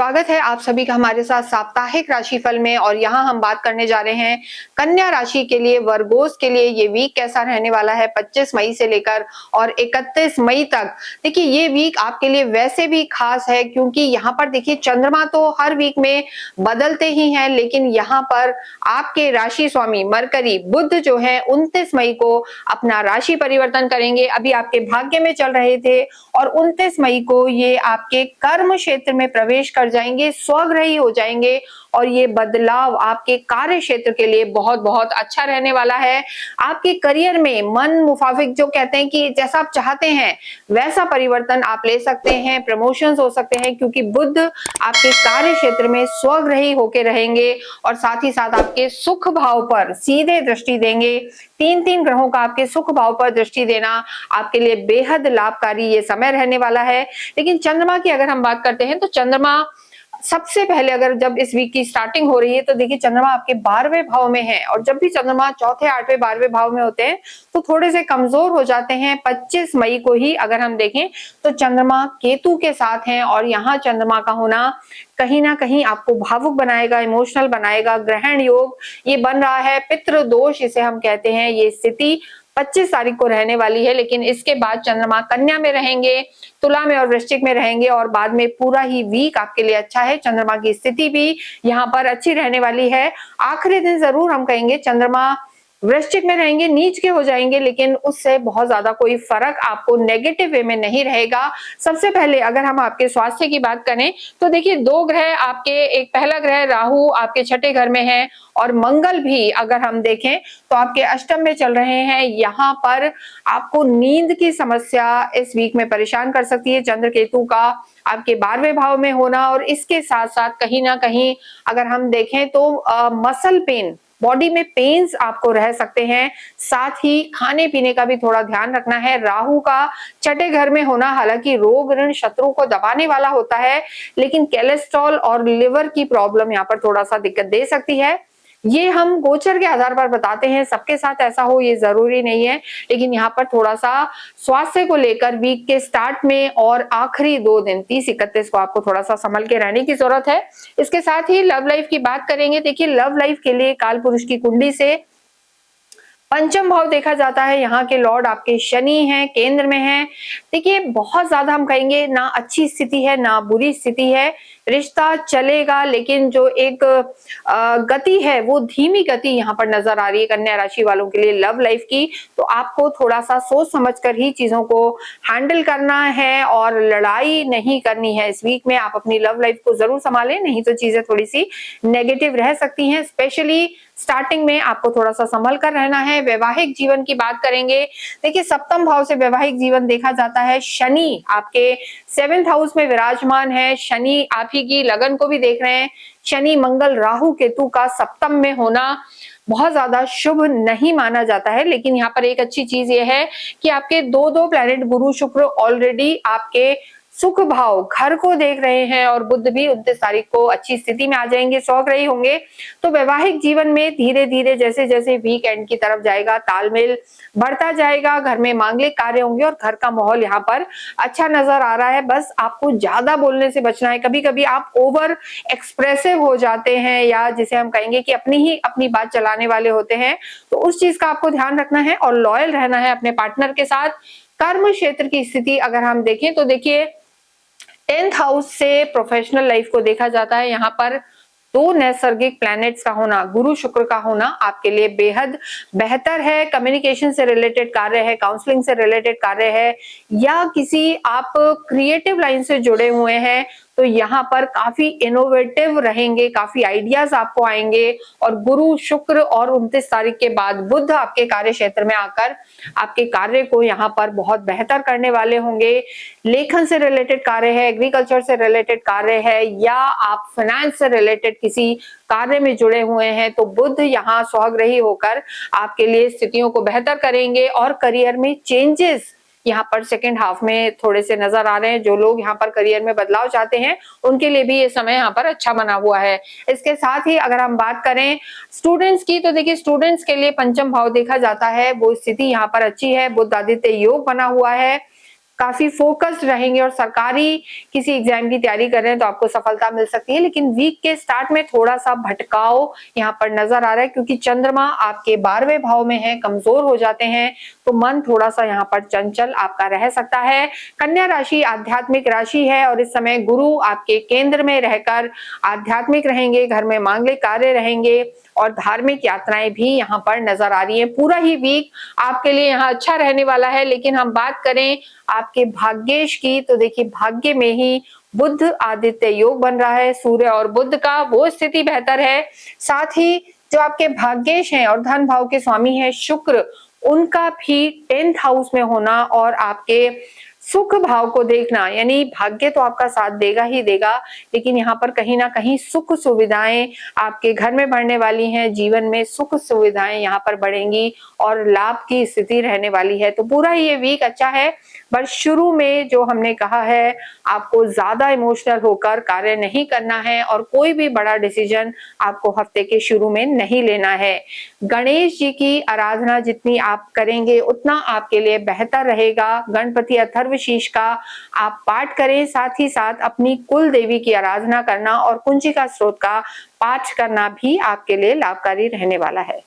स्वागत है आप सभी का हमारे साथ साप्ताहिक राशिफल में। और यहाँ हम बात करने जा रहे हैं कन्या राशि के लिए, वर्गोस के लिए ये वीक कैसा रहने वाला है 25 मई से लेकर और 31 मई तक। देखिए ये वीक आपके लिए वैसे भी खास है क्योंकि यहाँ पर देखिए चंद्रमा तो हर वीक में बदलते ही हैं, लेकिन यहाँ पर आपके राशि स्वामी मरकरी बुध जो है 29 मई को अपना राशि परिवर्तन करेंगे। अभी आपके भाग्य में चल रहे थे और 29 मई को ये आपके कर्म क्षेत्र में प्रवेश कर जाएंगे, स्वग्रही हो जाएंगे और ये बदलाव आपके कार्य क्षेत्र के लिए बहुत बहुत अच्छा रहने वाला है। आपके करियर में मन मुताबिक जो कहते हैं कि जैसा आप चाहते हैं वैसा परिवर्तन आप ले सकते हैं, प्रमोशंस हो सकते हैं क्योंकि बुध आपके कार्य क्षेत्र में स्वग्रही होके रहेंगे और साथ ही साथ आपके सुख भाव पर सीधे दृष्टि देंगे। तीन ग्रहों का आपके सुख भाव पर दृष्टि देना आपके लिए बेहद लाभकारी ये समय रहने वाला है। लेकिन चंद्रमा की अगर हम बात करते हैं तो चंद्रमा सबसे पहले अगर जब इस वीक की स्टार्टिंग हो रही है तो देखिए चंद्रमा आपके 12वें भाव में है और जब भी चंद्रमा चौथे 8वें 12वें भाव में होते हैं तो थोड़े से कमजोर हो जाते हैं। 25 मई को ही अगर हम देखें तो चंद्रमा केतु के साथ हैं और यहाँ चंद्रमा का होना कहीं ना कहीं आपको भावुक बनाएगा, इमोशनल बनाएगा। ग्रहण योग ये बन रहा है, पितृ दोष इसे हम कहते हैं। ये स्थिति 25 तारीख को रहने वाली है, लेकिन इसके बाद चंद्रमा कन्या में रहेंगे, तुला में और वृश्चिक में रहेंगे और बाद में पूरा ही वीक आपके लिए अच्छा है। चंद्रमा की स्थिति भी यहाँ पर अच्छी रहने वाली है। आखिरी दिन जरूर हम कहेंगे चंद्रमा वृश्चिक में रहेंगे, नीच के हो जाएंगे, लेकिन उससे बहुत ज्यादा कोई फर्क आपको नेगेटिव वे में नहीं रहेगा। सबसे पहले अगर हम आपके स्वास्थ्य की बात करें तो देखिए दो ग्रह आपके, एक पहला ग्रह राहु आपके छठे घर में है और मंगल भी अगर हम देखें तो आपके अष्टम में चल रहे हैं। यहाँ पर आपको नींद की समस्या इस वीक में परेशान कर सकती है। चंद्र केतु का आपके 12वें भाव में होना और इसके साथ साथ कहीं ना कहीं अगर हम देखें तो मसल पेन, बॉडी में पेन्स आपको रह सकते हैं। साथ ही खाने पीने का भी थोड़ा ध्यान रखना है। राहु का छठे घर में होना हालांकि रोग ऋण शत्रु को दबाने वाला होता है, लेकिन कोलेस्ट्रॉल और लिवर की प्रॉब्लम यहाँ पर थोड़ा सा दिक्कत दे सकती है। ये हम गोचर के आधार पर बताते हैं, सबके साथ ऐसा हो ये जरूरी नहीं है, लेकिन यहाँ पर थोड़ा सा स्वास्थ्य को लेकर वीक के स्टार्ट में और आखिरी 2 दिन 30-31 को आपको थोड़ा सा संभल के रहने की जरूरत है। इसके साथ ही लव लाइफ की बात करेंगे। देखिए लव लाइफ के लिए काल पुरुष की कुंडली से पंचम भाव देखा जाता है। यहाँ के लॉर्ड आपके शनि हैं, केंद्र में हैं। देखिए बहुत ज्यादा हम कहेंगे ना अच्छी स्थिति है ना बुरी स्थिति है, रिश्ता चलेगा, लेकिन जो एक गति है वो धीमी गति यहाँ पर नजर आ रही है कन्या राशि वालों के लिए लव लाइफ की। तो आपको थोड़ा सा सोच समझकर ही चीजों को हैंडल करना है और लड़ाई नहीं करनी है। इस वीक में आप अपनी लव लाइफ को जरूर संभालें, नहीं तो चीजें थोड़ी सी नेगेटिव रह सकती हैं। स्पेशली स्टार्टिंग में आपको थोड़ा सा संभल कर रहना है। वैवाहिक जीवन की बात करेंगे, देखिए सप्तम भाव से वैवाहिक जीवन देखा जाता है। शनि आपके 7th हाउस में विराजमान है, शनि आप ही की लगन को भी देख रहे हैं। शनि मंगल राहु केतु का सप्तम में होना बहुत ज्यादा शुभ नहीं माना जाता है, लेकिन यहाँ पर एक अच्छी चीज ये है कि आपके दो प्लैनेट गुरु शुक्र ऑलरेडी आपके सुख भाव घर को देख रहे हैं और बुध भी 29 तारीख को अच्छी स्थिति में आ जाएंगे, स्वग्रही होंगे। तो वैवाहिक जीवन में धीरे धीरे जैसे जैसे वीक एंड की तरफ जाएगा तालमेल बढ़ता जाएगा, घर में मांगलिक कार्य होंगे और घर का माहौल यहाँ पर अच्छा नजर आ रहा है। बस आपको ज्यादा बोलने से बचना है। कभी कभी आप ओवर एक्सप्रेसिव हो जाते हैं या जिसे हम कहेंगे कि अपनी बात चलाने वाले होते हैं, तो उस चीज का आपको ध्यान रखना है और लॉयल रहना है अपने पार्टनर के साथ। कर्म क्षेत्र की स्थिति अगर हम देखें तो देखिए 10th हाउस से प्रोफेशनल लाइफ को देखा जाता है। यहाँ पर 2 नैसर्गिक प्लैनेट्स का होना, गुरु शुक्र का होना आपके लिए बेहद बेहतर है। कम्युनिकेशन से रिलेटेड कार्य है, काउंसलिंग से रिलेटेड कार्य है या किसी आप क्रिएटिव लाइन से जुड़े हुए हैं तो यहाँ पर काफी इनोवेटिव रहेंगे, काफी आइडियाज आपको आएंगे। और गुरु शुक्र और 29 तारीख के बाद बुध आपके कार्य क्षेत्र में आकर आपके कार्य को यहाँ पर बहुत बेहतर करने वाले होंगे। लेखन से रिलेटेड कार्य है, एग्रीकल्चर से रिलेटेड कार्य है या आप फाइनेंस से रिलेटेड किसी कार्य में जुड़े हुए हैं तो बुध यहाँ स्वग्रही होकर आपके लिए स्थितियों को बेहतर करेंगे और करियर में चेंजेस यहाँ पर सेकेंड हाफ में थोड़े से नजर आ रहे हैं। जो लोग यहाँ पर करियर में बदलाव चाहते हैं उनके लिए भी ये समय यहाँ पर अच्छा बना हुआ है। इसके साथ ही अगर हम बात करें स्टूडेंट्स की तो देखिए स्टूडेंट्स के लिए पंचम भाव देखा जाता है, वो स्थिति यहाँ पर अच्छी है। बुध आदित्य योग बना हुआ है, काफी फोकस्ड रहेंगे और सरकारी किसी एग्जाम की तैयारी कर रहे हैं तो आपको सफलता मिल सकती है। लेकिन वीक के स्टार्ट में थोड़ा सा भटकाव यहाँ पर नजर आ रहा है, क्योंकि चंद्रमा आपके 12वें भाव में है, कमजोर हो जाते हैं, तो मन थोड़ा सा यहाँ पर चंचल आपका रह सकता है। कन्या राशि आध्यात्मिक राशि है और इस समय गुरु आपके केंद्र में रहकर आध्यात्मिक रहेंगे, घर में मांगलिक कार्य रहेंगे और धार्मिक यात्राएं भी यहाँ पर नजर आ रही है। पूरा ही वीक आपके लिए यहाँ अच्छा रहने वाला है। लेकिन हम बात करें आपके भाग्येश की, तो देखिए भाग्य में ही बुध आदित्य योग बन रहा है, सूर्य और बुध का, वो स्थिति बेहतर है। साथ ही जो आपके भाग्येश हैं और धन भाव के स्वामी हैं शुक्र, उनका भी 10th हाउस में होना और आपके सुख भाव को देखना, यानी भाग्य तो आपका साथ देगा ही देगा, लेकिन यहाँ पर कहीं ना कहीं सुख सुविधाएं आपके घर में बढ़ने वाली हैं, जीवन में सुख सुविधाएं यहाँ पर बढ़ेंगी और लाभ की स्थिति रहने वाली है। तो पूरा ये वीक अच्छा है, बस शुरू में जो हमने कहा है आपको ज्यादा इमोशनल होकर कार्य नहीं करना है और कोई भी बड़ा डिसीजन आपको हफ्ते के शुरू में नहीं लेना है। गणेश जी की आराधना जितनी आप करेंगे उतना आपके लिए बेहतर रहेगा। गणपति अथर्वशीष का आप पाठ करें, साथ ही साथ अपनी कुल देवी की आराधना करना और कुंजिका स्त्रोत का पाठ करना भी आपके लिए लाभकारी रहने वाला है।